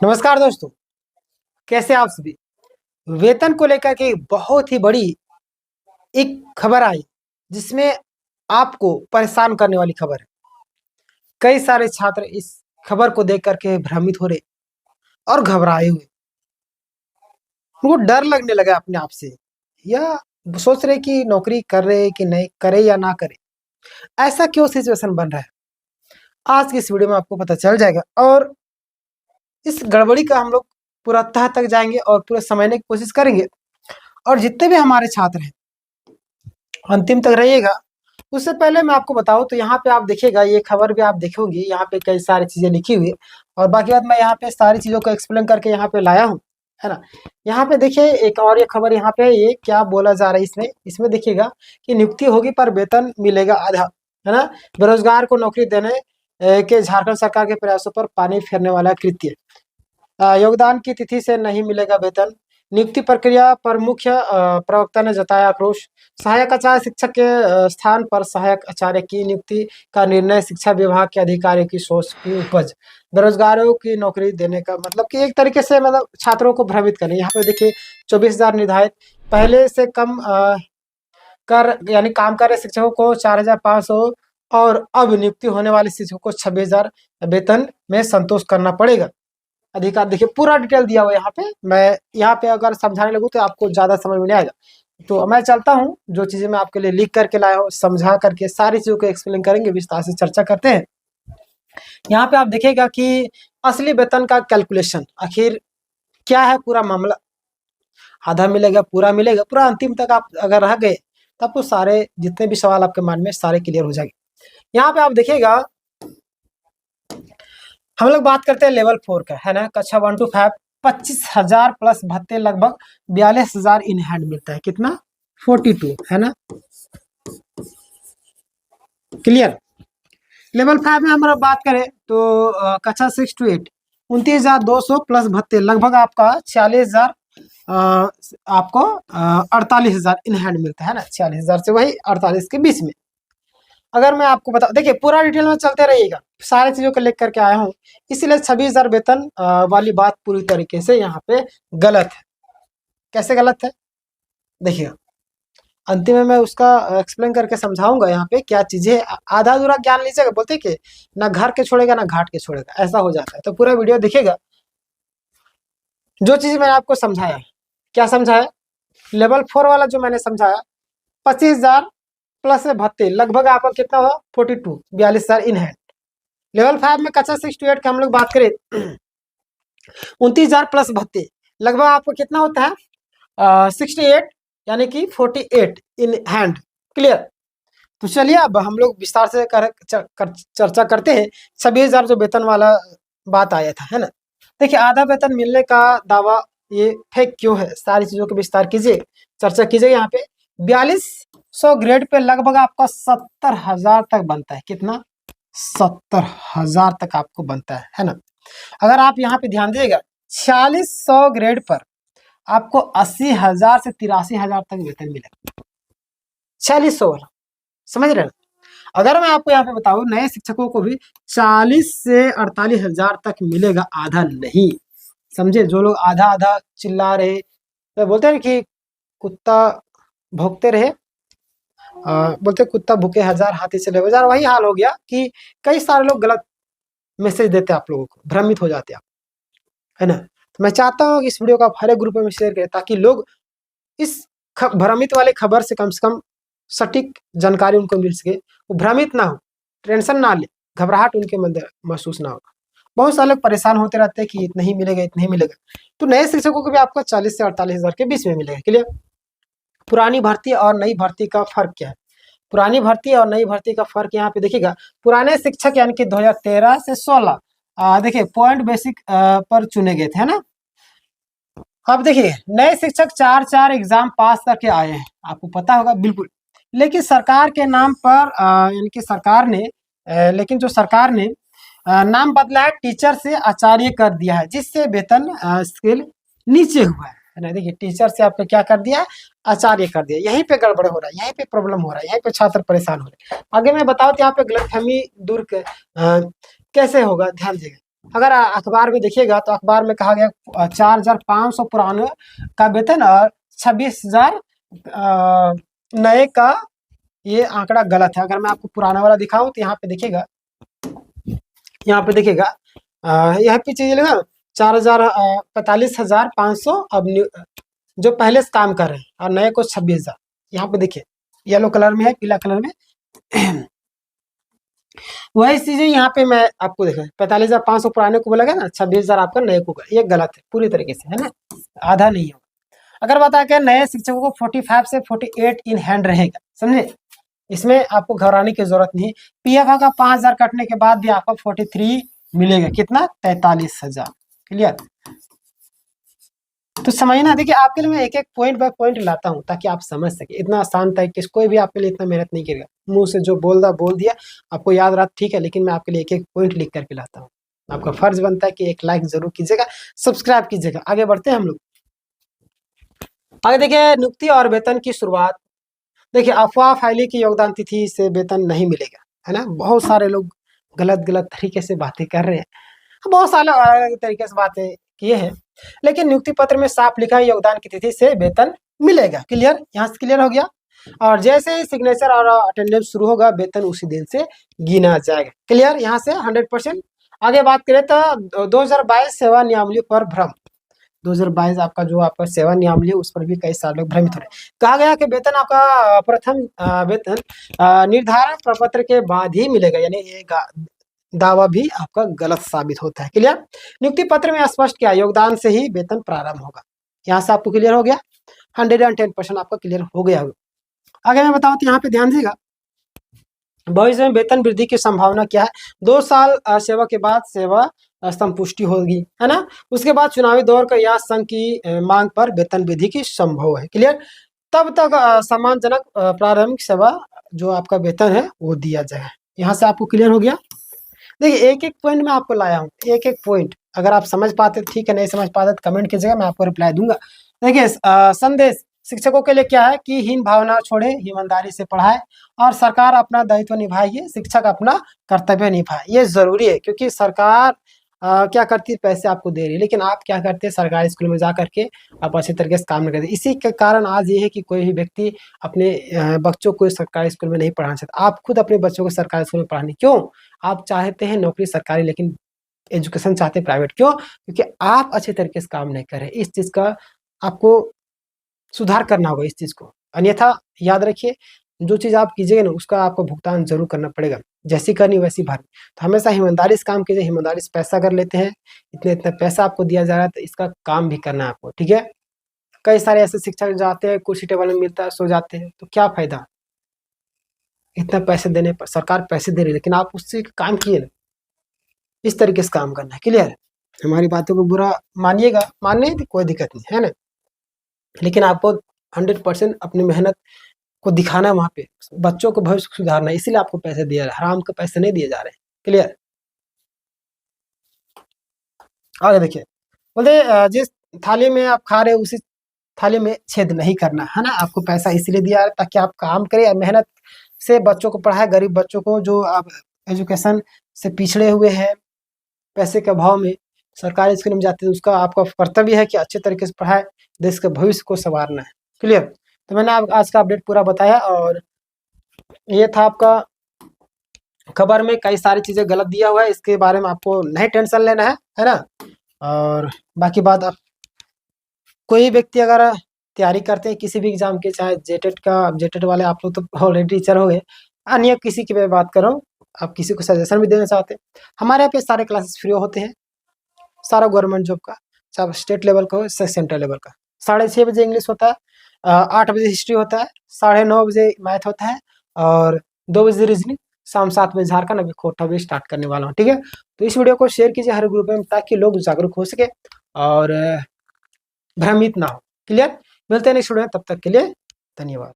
नमस्कार दोस्तों, कैसे आप सभी। वेतन को लेकर के बहुत ही बड़ी एक खबर आई, जिसमें आपको परेशान करने वाली खबर है। कई सारे छात्र इस खबर को देख करके भ्रमित हो रहे और घबराए हुए। उनको डर लगने लगा अपने आप से, या सोच रहे कि नौकरी कर रहे कि नहीं करे या ना करे। ऐसा क्यों सिचुएशन बन रहा है, आज की इस वीडियो में आपको पता चल जाएगा। और इस गड़बड़ी का हम लोग पूरा तह तक जाएंगे और पूरा समझने की कोशिश करेंगे। और जितने भी हमारे छात्र हैं, अंतिम तक रहिएगा। उससे पहले मैं आपको बताऊं तो यहाँ पे आप देखिएगा, ये खबर भी आप देखोगे, यहाँ पे कई सारी चीजें लिखी हुई है। और बाकी बात मैं यहाँ पे सारी चीजों को एक्सप्लेन करके यहाँ पे लाया हूँ, है ना। यहाँ पे देखिए एक और ये खबर, यहाँ पे ये क्या बोला जा रहा है इसमें इसमें देखिएगा कि नियुक्ति होगी पर वेतन मिलेगा आधा, है ना। बेरोजगार को नौकरी देने के झारखंड सरकार के प्रयासों पर पानी फेरने वाला कृत्य। योगदान की तिथि से नहीं मिलेगा वेतन। नियुक्ति प्रक्रिया पर मुख्य प्रवक्ता ने जताया आक्रोश। सहायक आचार्य शिक्षक के स्थान पर सहायक आचार्य की नियुक्ति का निर्णय शिक्षा विभाग के अधिकारियों की सोच की उपज। बेरोजगारों की नौकरी देने का मतलब कि एक तरीके से मतलब छात्रों को भ्रमित करने। यहाँ पे देखिए 24,000 निर्धारित, पहले से कम कर यानी काम कर रहे शिक्षकों को 4,500 और अब नियुक्ति होने वाले शिक्षकों को 26,000 वेतन में संतोष करना पड़ेगा। अधिकार देखिए पूरा डिटेल दिया हुआ है यहाँ पे। मैं यहाँ पे अगर समझाने लगूँ तो आपको ज़्यादा समझ में नहीं आएगा, तो मैं चलता हूँ। जो चीज़ें मैं आपके लिए लिख करके लाया हूँ, समझा करके सारी चीज़ों को एक्सप्लेन करेंगे, विस्तार से चर्चा करते हैं। यहाँ पे आप देखिएगा कि असली वेतन का कैलकुलेशन आखिर क्या है, पूरा मामला। आधा मिलेगा, पूरा मिलेगा, पूरा अंतिम तक आप अगर रह गए तब तो सारे जितने भी सवाल आपके मन में सारे क्लियर हो जाएंगे। यहाँ पे आप देखिएगा, हम लोग बात करते हैं लेवल 4 का, है ना। कक्षा 1 to 5 25,000 प्लस भत्ते, लगभग 42,000 इन हैंड मिलता है। कितना? 42, है ना। क्लियर। लेवल 5 में हम बात करें तो कक्षा 6 to 8 29,200 प्लस भत्ते, लगभग आपका 46,000 आपको 48,000 इन हैंड मिलता है ना। 46,000 से वही 48 के बीच में। अगर मैं आपको बता, देखिए पूरा डिटेल में चलते रहिएगा, सारी चीज़ों को लिख करके आया हूँ, इसीलिए 26,000 वेतन वाली बात पूरी तरीके से यहाँ पे गलत है। कैसे गलत है देखिए, अंतिम में मैं उसका एक्सप्लेन करके समझाऊंगा। यहाँ पे क्या चीज़ें, आधा अधूरा ज्ञान लीजिएगा, बोलते कि ना घर के छोड़ेगा ना घाट के छोड़ेगा, ऐसा हो जाता है। तो पूरा वीडियो देखिएगा। जो चीज़ मैंने आपको समझाया, क्या समझाया, लेवल 4 वाला जो मैंने समझाया, 25,000 प्लस भत्ते, लगभग आपका कितना हुआ 42, 42,000 इन हैंड। लेवल 5 में कक्षा 6 to 8 की हम लोग बात करें 29,000 प्लस भत्ते, लगभग आपको कितना होता है 68, यानी कि 48 इन हैंड। क्लियर। तो चलिए अब हम लोग विस्तार से चर्चा करते हैं। 26,000 जो वेतन वाला बात आया था, है ना। देखिए आधा वेतन मिलने का दावा ये फेक क्यों है, सारी चीजों को विस्तार कीजिए, चर्चा कीजिए। यहाँ पे 4200 ग्रेड पे लगभग आपका 70,000 तक बनता है। कितना? 70,000 तक आपको बनता है ना। अगर आप यहाँ पे ध्यान दीजिएगा, 4600 ग्रेड पर आपको 80,000 से 83,000 तक वेतन मिलेगा। 4600 वाला, समझ रहे हैं। अगर मैं आपको यहाँ पे बताऊं, नए शिक्षकों को भी 40 से 48,000 तक मिलेगा, आधा नहीं। समझे। जो लोग आधा आधा चिल्ला रहे, तो बोलते हैं कि कुत्ता भौंकते रहे, बोलते कुत्ता भूखे हजार हाथी चले बाजार। वही हाल हो गया कि कई सारे लोग गलत मैसेज देते हैं आप लोगों को, भ्रमित हो जाते हैं आप, है ना। तो मैं चाहता हूँ कि इस वीडियो को आप हर एक ग्रुप में शेयर करें, ताकि लोग इस भ्रमित वाले खबर से कम सटीक जानकारी उनको मिल सके, वो भ्रमित ना हो, टेंशन ना ले, घबराहट उनके अंदर महसूस ना हो। बहुत सारे लोग परेशान होते रहते हैं कि इतना ही मिलेगा इतना ही मिलेगा। तो नए शिक्षकों को भी आपको 40 से 48,000 के बीच में मिलेगा। क्लियर। पुरानी भर्ती और नई भर्ती का फर्क क्या है? पुरानी भर्ती और नई भर्ती का फर्क यहाँ पे देखिएगा। पुराने शिक्षक यानी कि 2013 से 16 देखिए पॉइंट बेसिक पर चुने गए थे, है ना। अब देखिए नए शिक्षक 4 एग्जाम पास करके आए हैं, आपको पता होगा बिल्कुल। लेकिन सरकार के नाम पर यानी कि सरकार ने लेकिन जो सरकार ने नाम बदला है, टीचर से आचार्य कर दिया है, जिससे वेतन स्केल नीचे हुआ है ना। देखिए टीचर से आपको क्या कर दिया, आचार्य कर दिया। यहीं पे गड़बड़ हो रहा है, यहीं पे प्रॉब्लम हो रहा है, यहीं पे छात्र परेशान हो रहे हैं। आगे मैं बताऊँ तो यहाँ पे गलतफहमी दूर कैसे होगा, ध्यान दीजिएगा। अगर अखबार में देखिएगा तो अखबार में कहा गया 4,500 पुराने का वेतन और 26,000 नए का, ये आंकड़ा गलत है। अगर मैं आपको पुराना वाला दिखाऊं तो यहाँ पे देखिएगा, यहाँ पे देखिएगा यहाँ पे चाहिए लगा 4,000 45,500 अब जो पहले से काम कर रहे हैं, और नए को 26,000। यहाँ पे देखिए येलो कलर में है, पीला कलर में वही चीजें यहाँ पे मैं आपको देखा 45,500 पुराने को बोला ना, 26,000 आपका नए को, ये गलत है पूरी तरीके से, है ना, आधा नहीं होगा। अगर बता के नए शिक्षकों को 45 से 48 इन हैंड रहेगा, समझे, इसमें आपको घबराने की जरूरत नहीं। पीएफ का 5,000 कटने के बाद भी आपको 43 मिलेगा, कितना, 43,000। क्लियर, तो समझना। देखिए आपके लिए मैं एक एक पॉइंट बाय पॉइंट लाता हूँ ताकि आप समझ सके, इतना आसान था कि कोई भी आपके लिए इतना मेहनत नहीं करेगा, मुंह से जो बोल दिया आपको याद रहा, ठीक है, लेकिन मैं आपके लिए एक एक पॉइंट लिख करके लाता हूँ। आपका फर्ज बनता है कि एक लाइक जरूर कीजिएगा, सब्सक्राइब कीजिएगा। आगे बढ़ते हैं हम लोग। आगे देखिए नियुक्ति और वेतन की शुरुआत। देखिए अफवाह फैली कि योगदान तिथि से वेतन नहीं मिलेगा, है ना, बहुत सारे लोग गलत गलत तरीके से बातें कर रहे हैं, बहुत सारे अलग अलग तरीके से बातें किए हैं, लेकिन नियुक्ति पत्र में साफ लिखा है योगदान की तिथि से वेतन मिलेगा। क्लियर, यहाँ से क्लियर हो गया। और जैसे ही सिग्नेचर और अटेंडेंस शुरू होगा वेतन उसी दिन से गिना जाएगा। क्लियर, यहाँ से 100%। आगे बात करें तो 2022 सेवा नियमावली पर भ्रम। 2022 आपका जो आपका सेवा नियमावली उस पर भी कई सारे लोग भ्रमित हो रहे हैं। कहा गया कि वेतन आपका प्रथम वेतन निर्धारण प्रपत्र के बाद ही मिलेगा, यानी ये दावा भी आपका गलत साबित होता है। क्लियर, नियुक्ति पत्र में स्पष्ट किया योगदान से ही वेतन प्रारंभ होगा। यहाँ से आपको क्लियर हो गया, 110% आपका क्लियर हो गया होगा। आगे मैं बताऊं तो यहाँ पे ध्यान दीजिएगा, भविष्य में वेतन वृद्धि की संभावना क्या है। 2 साल सेवा के बाद सेवा संपुष्टि होगी, है ना, उसके बाद चुनावी दौर का या संघ की मांग पर वेतन वृद्धि की संभव है। क्लियर, तब तक सम्मानजनक प्रारंभिक सेवा जो आपका वेतन है वो दिया जाए। यहाँ से आपको क्लियर हो गया। देखिए एक एक पॉइंट मैं आपको लाया हूँ, एक एक पॉइंट अगर आप समझ पाते ठीक है, नहीं समझ पाते तो कमेंट कीजिएगा, मैं आपको रिप्लाई दूंगा। देखिए संदेश शिक्षकों के लिए क्या है कि हीन भावना छोड़े, ईमानदारी से पढ़ाए और सरकार अपना दायित्व निभाइए, शिक्षक अपना कर्तव्य निभाए। ये जरूरी है क्योंकि सरकार क्या करती है, पैसे आपको दे रही है, लेकिन आप क्या करते हैं, सरकारी स्कूल में जा करके आप अच्छे तरीके से काम नहीं करते। इसी के कारण आज ये है कि कोई भी व्यक्ति अपने बच्चों को सरकारी स्कूल में नहीं पढ़ाना चाहता। आप खुद अपने बच्चों को सरकारी स्कूल में पढ़ाने, क्यों, आप चाहते हैं नौकरी सरकारी लेकिन एजुकेशन चाहते हैं प्राइवेट, क्यों, क्योंकि आप अच्छे तरीके से काम नहीं कर रहे। इस चीज का आपको सुधार करना होगा, इस चीज को, अन्यथा याद रखिए जो चीज आप कीजिएगा ना उसका आपको भुगतान जरूर करना पड़ेगा, जैसी करनी वैसी भरनी। तो हमेशा ईमानदारी से काम कीजिए, ईमानदारी से पैसा अगर लेते हैं, इतने इतना पैसा आपको दिया जा रहा है तो इसका काम भी करना है आपको, ठीक है। कई सारे ऐसे शिक्षक जाते हैं, कुर्सी टेबल में मिलता है, सो जाते हैं, तो क्या फायदा, इतना पैसे देने पर, सरकार पैसे दे रही है लेकिन आप उससे काम किए ना, इस तरीके से काम करना है। क्लियर, हमारी बातों को बुरा मानिएगा, मानने की कोई दिक्कत नहीं है ना, लेकिन आपको 100% अपनी मेहनत को दिखाना है, वहां पे बच्चों को भविष्य सुधारना है, इसीलिए आपको पैसे दिया रहा है, हराम के पैसे नहीं दिए जा रहे हैं। क्लियर, आगे देखिए, बोलते जिस थाली में आप खा रहे हो उसी थाली में छेद नहीं करना, है ना, आपको पैसा इसलिए दिया है ताकि आप काम करें, मेहनत से बच्चों को पढ़ाए, गरीब बच्चों को जो आप एजुकेशन से पिछड़े हुए हैं, पैसे के अभाव में सरकारी स्कूल में जाते हैं, उसका आपका कर्तव्य है कि अच्छे तरीके से पढ़ाए, देश के भविष्य को संवारना है। क्लियर, तो मैंने आज का अपडेट पूरा बताया, और ये था आपका खबर में कई सारी चीजें गलत दिया हुआ है, इसके बारे में आपको नहीं टेंशन लेना है ना। और बाकी बात, आप कोई व्यक्ति अगर तैयारी करते हैं किसी भी एग्जाम के, चाहे जेटेट का, जेटेट वाले आप लोग तो ऑलरेडी टीचर हो गए, अन्य किसी की मैं बात कर रहा हूँ, आप किसी को सजेशन भी देना चाहते हैं, हमारे यहाँ पे सारे क्लासेस फ्री होते हैं, सारा गवर्नमेंट जॉब का, चाहे स्टेट लेवल का हो चाहे सेंट्रल लेवल का। 6:30 बजे इंग्लिश होता है, 8 बजे हिस्ट्री होता है, 9:30 बजे मैथ होता है, और 2 बजे रीजनिंग, शाम 7 बजे झारखंड। अभी खोटा भी स्टार्ट करने वाला हूँ, ठीक है। तो इस वीडियो को शेयर कीजिए हर ग्रुप में ताकि लोग जागरूक हो सके और भ्रमित ना हो। क्लियर, मिलते हैं नेक्स्ट वीडियो में, तब तक के लिए धन्यवाद।